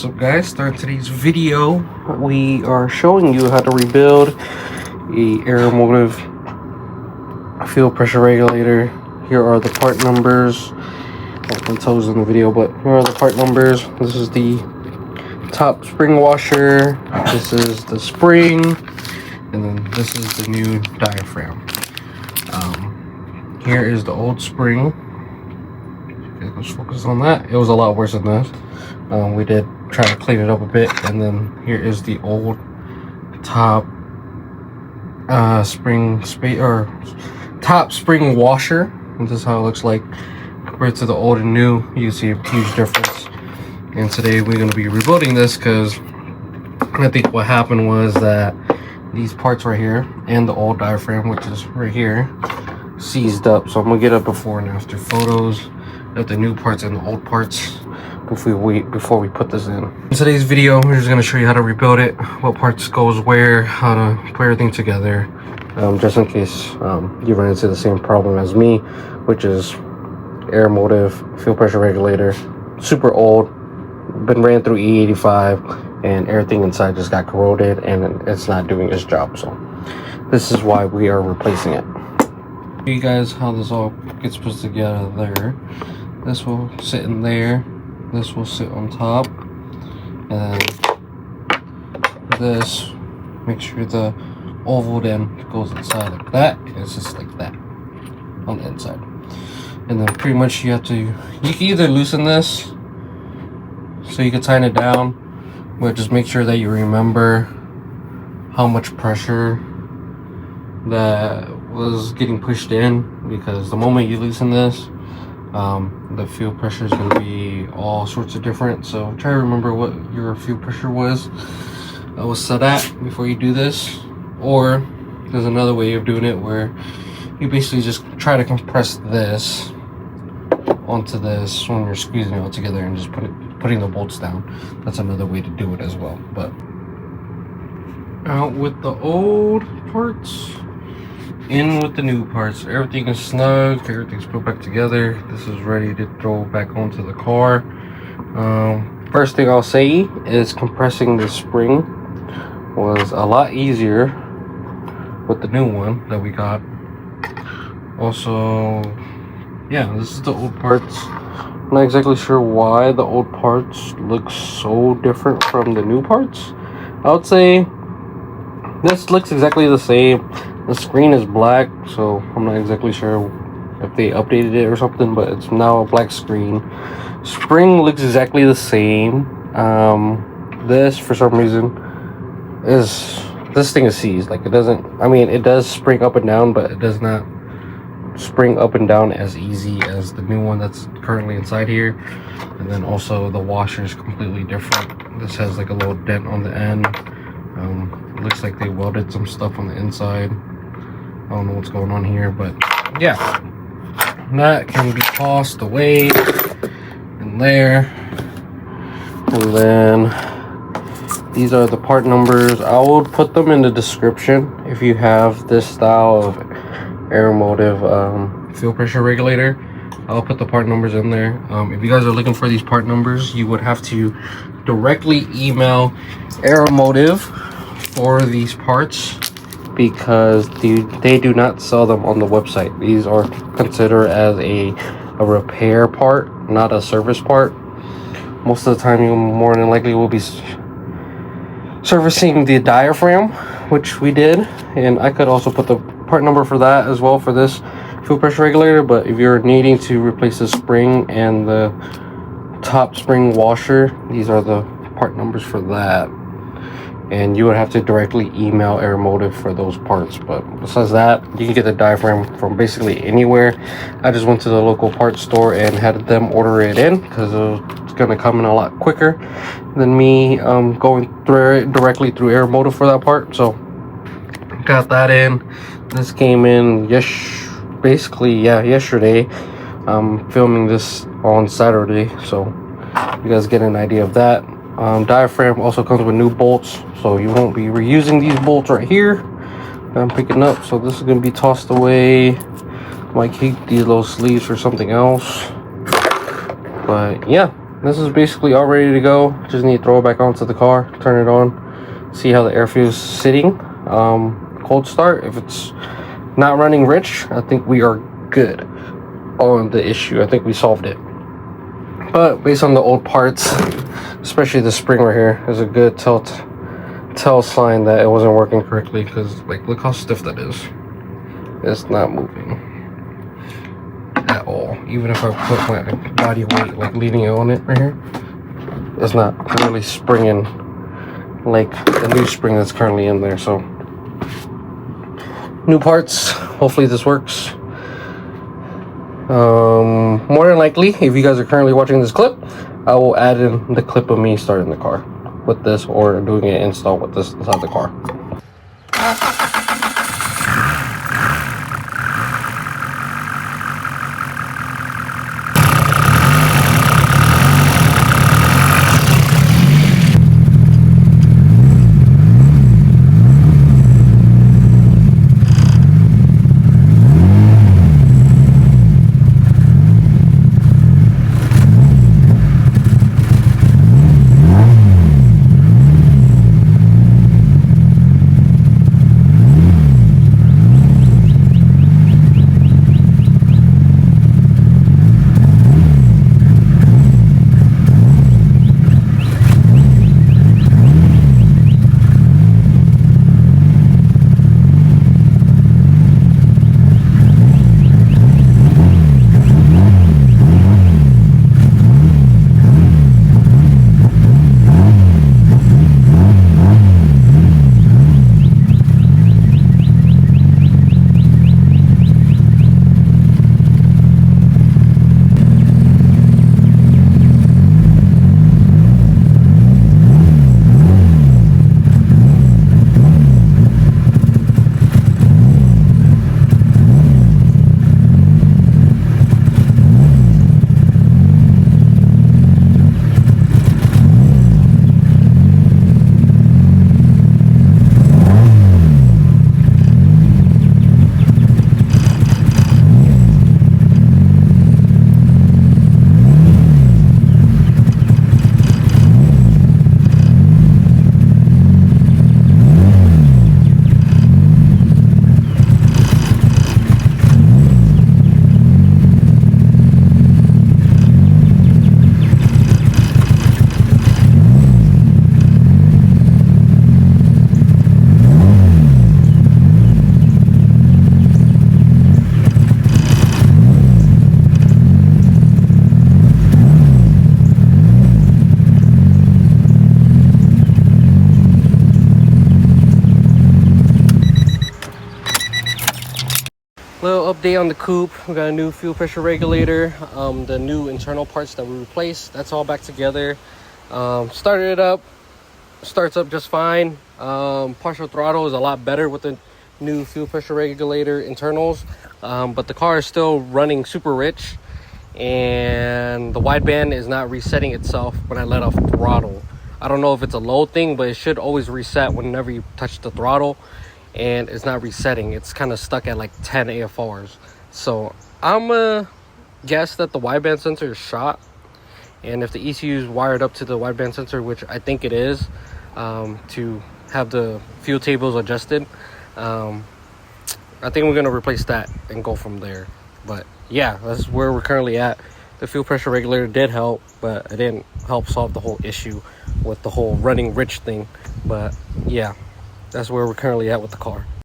What's up guys, start today's video. We are showing you how to rebuild a aeromotive fuel pressure regulator. Here are the part numbers. I'll tell us in the video, but here are the part numbers. This is the top spring washer, this is the spring, and then this is the new diaphragm. Here is the old spring. Okay, let's focus on that. It was a lot worse than this. We did try to clean it up a bit, and then here is the old top top spring washer. And this is how it looks like compared to the old and new. You can see a huge difference. And today we're going to be rebuilding this because I think what happened was that these parts right here and the old diaphragm, which is right here, seized up. So I'm gonna get a before and after photos of the new parts and the old parts before we put this in. In today's video, we're just gonna show you how to rebuild it, what parts goes where, how to put everything together, just in case you run into the same problem as me, which is aeromotive fuel pressure regulator, super old, been ran through E85, and everything inside just got corroded and it's not doing its job. So this is why we are replacing it. Show you guys how this all gets put together there. This will sit in there, this will sit on top, and this, make sure the oval then goes inside like that, and it's just like that on the inside. And then pretty much you can either loosen this so you can tighten it down, but just make sure that you remember how much pressure that was getting pushed in, because the moment you loosen this, the fuel pressure is going to be all sorts of different. So try to remember what your fuel pressure was set at before you do this. Or there's another way of doing it where you basically just try to compress this onto this when you're squeezing it all together and just putting the bolts down. That's another way to do it as well. But out with the old parts, in with the new parts. Everything is snug, everything's put back together. This is ready to throw back onto the car. First thing I'll say is compressing the spring was a lot easier with the new one that we got. Also, yeah, this is the old parts. I'm not exactly sure why the old parts look so different from the new parts. I would say this looks exactly the same. The screen is black, so I'm not exactly sure if they updated it or something, but it's now a black screen. Spring looks exactly the same. This, for some reason, this thing is seized. Like, it doesn't, I mean, it does spring up and down, but it does not spring up and down as easy as the new one that's currently inside here. And then also the washer is completely different. This has like a little dent on the end. It looks like they welded some stuff on the inside. I don't know what's going on here, but yeah, that can be tossed away in there. And then these are the part numbers. I will put them in the description if you have this style of aeromotive fuel pressure regulator. I'll put the part numbers in there. If you guys are looking for these part numbers, you would have to directly email aeromotive for these parts, because they do not sell them on the website. These are considered as a repair part, not a service part. Most of the time you more than likely will be servicing the diaphragm, which we did, and I could also put the part number for that as well for this fuel pressure regulator. But if you're needing to replace the spring and the top spring washer, these are the part numbers for that, and you would have to directly email aeromotive for those parts. But besides that, you can get the diaphragm from basically anywhere. I just went to the local parts store and had them order it in because it's gonna come in a lot quicker than me going through it directly through aeromotive for that part. So got that in. This came in yesterday. I'm filming this on Saturday, so you guys get an idea of that. Diaphragm also comes with new bolts, so you won't be reusing these bolts right here I'm picking up. So this is going to be tossed away. Might keep these little sleeves for something else, but yeah, this is basically all ready to go. Just need to throw it back onto the car, turn it on, see how the air feels sitting. Cold start. If it's not running rich, I think we are good on the issue. I think we solved it. But based on the old parts, especially the spring right here, is a good tell sign that it wasn't working correctly, because like look how stiff that is. It's not moving at all. Even if I put my body weight like leaning on it right here, it's not really springing like the new spring that's currently in there. So new parts, hopefully this works. More than likely, if you guys are currently watching this clip, I will add in the clip of me starting the car with this, or doing an install with this inside the car. Little update on the coupe. We got a new fuel pressure regulator, the new internal parts that we replaced, that's all back together. Started it up, starts up just fine. Partial throttle is a lot better with the new fuel pressure regulator internals, but the car is still running super rich, and the wideband is not resetting itself when I let off throttle. I don't know if it's a low thing, but it should always reset whenever you touch the throttle, and it's not resetting. It's kind of stuck at like 10 AFRs. So I'm gonna guess that the wideband sensor is shot, and if the ECU is wired up to the wideband sensor, which I think it is, to have the fuel tables adjusted, I think we're gonna replace that and go from there. But yeah, that's where we're currently at. The fuel pressure regulator did help, but it didn't help solve the whole issue with the whole running rich thing. But yeah, that's where we're currently at with the car.